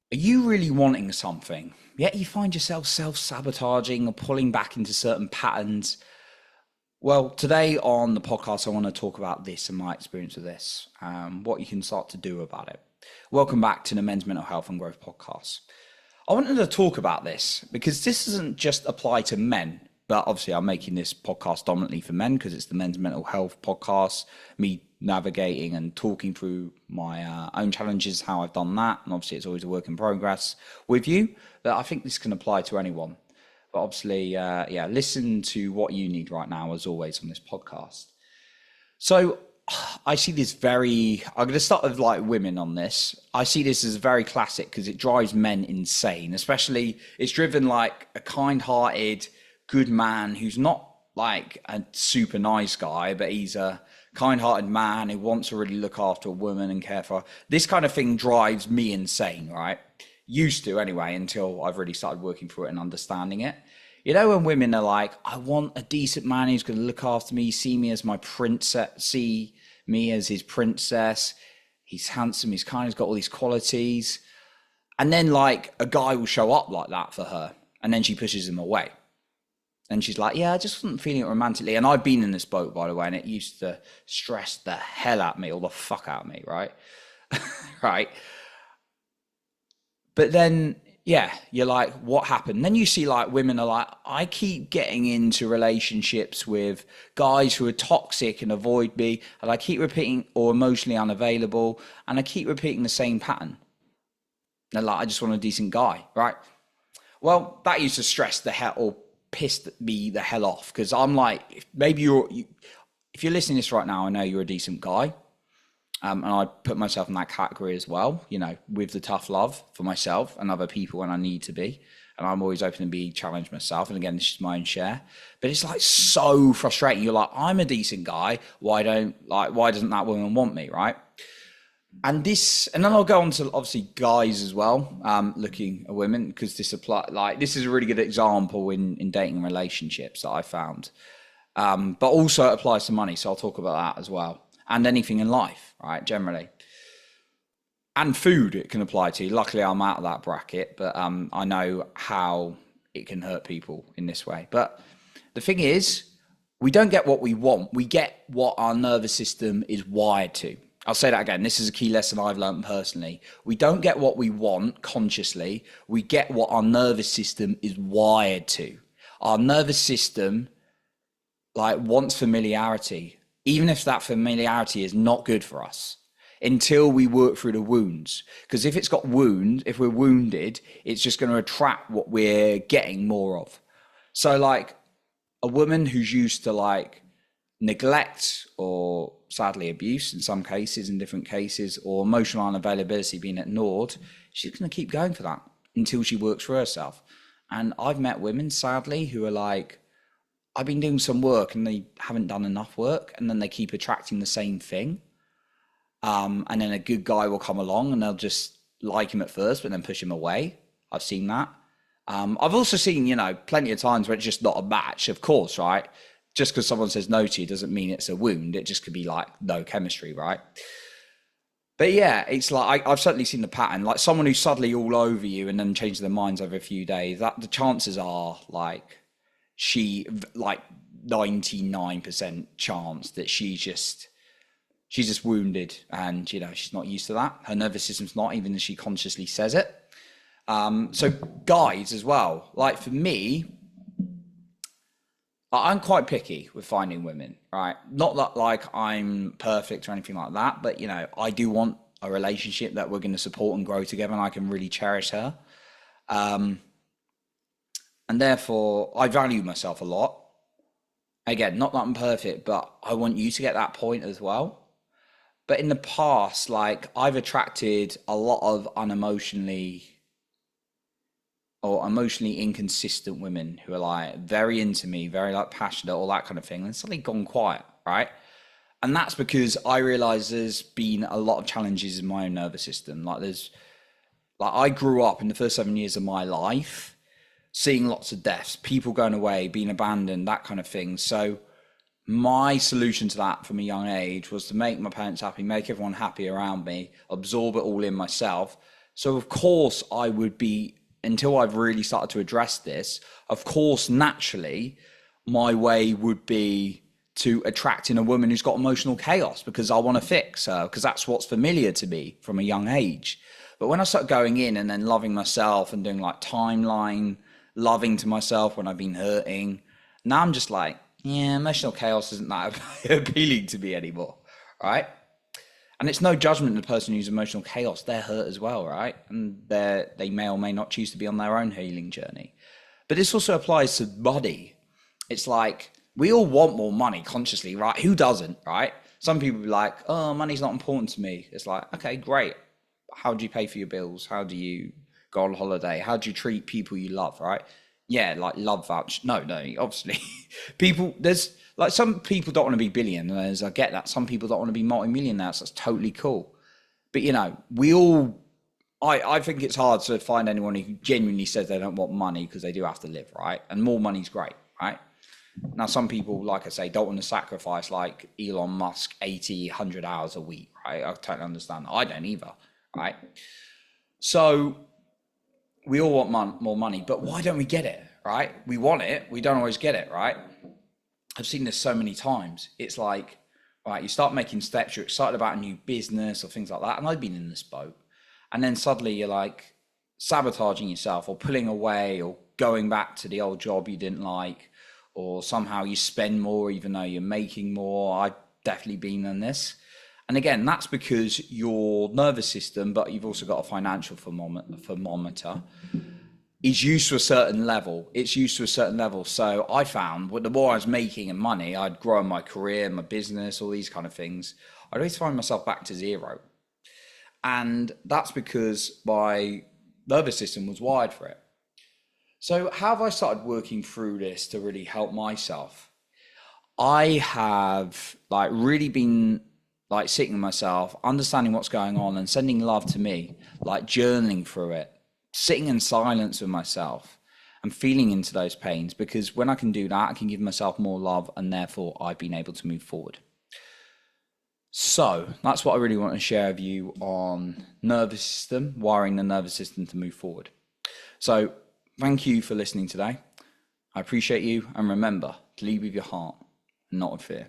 Are you really wanting something, yet you find yourself self-sabotaging or pulling back into certain patterns? Well, today on the podcast, I want to talk about this and my experience with this, what you can start to do about it. Welcome back to the Men's Mental Health and Growth podcast. I wanted to talk about this because this doesn't just apply to men, but obviously I'm making this podcast dominantly for men because it's the Men's Mental Health podcast, me navigating and talking through my own challenges, how I've done that. And obviously it's always a work in progress with you, but I think this can apply to anyone. But obviously, listen to what you need right now, as always, on this podcast. So I see this I'm going to start with like women on this. I see this as very classic because it drives men insane, especially it's driven like a kind-hearted, good man who's not like a super nice guy, but he's a kind-hearted man who wants to really look after a woman and care for her. This kind of thing drives me insane, right? Used to anyway, until I've really started working through it and understanding it. You know, when women are like, I want a decent man who's going to look after me, see me as my princess, see me as his princess. He's handsome, he's kind, he's got all these qualities. And then like a guy will show up like that for her, and then she pushes him away. And she's like, yeah, I just wasn't feeling it romantically. And I've been in this boat, by the way, and it used to stress the hell out of me, or the fuck out of me, right? Right. But then, yeah, you're like, what happened? Then you see like women are like, I keep getting into relationships with guys who are toxic and avoid me, and I keep repeating, or emotionally unavailable, and I keep repeating the same pattern. They're like, I just want a decent guy, right? Well, that used to stress the hell or piss me the hell off, because I'm like, maybe if you're listening to this right now, I know you're a decent guy. And I put myself in that category as well, you know, with the tough love for myself and other people when I need to be. And I'm always open to be challenged myself. And again, this is my own share. But it's like so frustrating. You're like, I'm a decent guy. Why doesn't that woman want me, right? And then I'll go on to obviously guys as well, looking at women, because this is a really good example in dating relationships that I found. But also it applies to money. So I'll talk about that as well. And anything in life, right, generally. And food it can apply to. Luckily, I'm out of that bracket, but I know how it can hurt people in this way. But the thing is, we don't get what we want. We get what our nervous system is wired to. I'll say that again. This is a key lesson I've learned personally. We don't get what we want consciously. We get what our nervous system is wired to. Our nervous system wants familiarity, even if that familiarity is not good for us, until we work through the wounds. Because if if we're wounded, it's just going to attract what we're getting more of. So like a woman who's used to neglect or sadly abuse in some cases, in different cases, or emotional unavailability being ignored, she's going to keep going for that until she works for herself. And I've met women, sadly, who are like, I've been doing some work and they haven't done enough work, and then they keep attracting the same thing. And then a good guy will come along and they'll just like him at first, but then push him away. I've seen that. I've also seen, plenty of times where it's just not a match, of course, right? Just because someone says no to you doesn't mean it's a wound. It just could be like no chemistry, right? But yeah, it's like I've certainly seen the pattern. Like someone who's suddenly all over you and then changes their minds over a few days, that the chances are she 99% chance that she's just wounded, and she's not used to that. Her nervous system's not, even as she consciously says it. So guys as well, like for me, I'm quite picky with finding women, right? Not that I'm perfect or anything like that, but I do want a relationship that we're going to support and grow together, and I can really cherish her. And therefore, I value myself a lot. Again, not that I'm perfect, but I want you to get that point as well. But in the past, I've attracted a lot of emotionally inconsistent women who are very into me, very passionate, all that kind of thing, and suddenly gone quiet, right? And that's because I realize there's been a lot of challenges in my own nervous system. I grew up in the first 7 years of my life seeing lots of deaths, people going away, being abandoned, that kind of thing. So my solution to that from a young age was to make my parents happy, make everyone happy around me, absorb it all in myself, So of course I would be, until I've really started to address this, of course, naturally, my way would be to attract in a woman who's got emotional chaos, because I want to fix her, because that's what's familiar to me from a young age. But when I start going in and then loving myself and doing like timeline, loving to myself when I've been hurting, now I'm just like, yeah, emotional chaos isn't that appealing to me anymore, right? And it's no judgment to the person who's emotional chaos. They're hurt as well, right? And they may or may not choose to be on their own healing journey. But this also applies to money. It's like, we all want more money consciously, right? Who doesn't, right? Some people be like, oh, money's not important to me. It's like, okay, great. How do you pay for your bills? How do you go on holiday? How do you treat people you love, right? Yeah, like love vouch. No, obviously. People, there's like, some people don't want to be billionaires. I get that. Some people don't want to be multi-millionaires. That's totally cool. But, you know, we all, I think it's hard to find anyone who genuinely says they don't want money, because they do have to live, right? And more money's great, right? Now, some people, like I say, don't want to sacrifice like Elon Musk 80, 100 hours a week, right? I totally understand that. I don't either, right? So we all want more money, but why don't we get it, right? We want it. We don't always get it, right? I've seen this so many times. It's like, right, you start making steps, you're excited about a new business or things like that. And I've been in this boat. And then suddenly you're like sabotaging yourself, or pulling away, or going back to the old job you didn't like, or somehow you spend more even though you're making more. I've definitely been in this. And again, that's because your nervous system, but you've also got a financial thermometer, is used to a certain level. It's used to a certain level. So I found, the more I was making in money, I'd grow in my career, my business, all these kind of things, I'd always find myself back to zero. And that's because my nervous system was wired for it. So how have I started working through this to really help myself? I have like really been like sitting with myself, understanding what's going on and sending love to me, like journaling through it, sitting in silence with myself and feeling into those pains, because when I can do that, I can give myself more love, and therefore I've been able to move forward. So that's what I really want to share with you on nervous system, wiring the nervous system to move forward. So thank you for listening today. I appreciate you, and remember to lead with your heart and not with fear.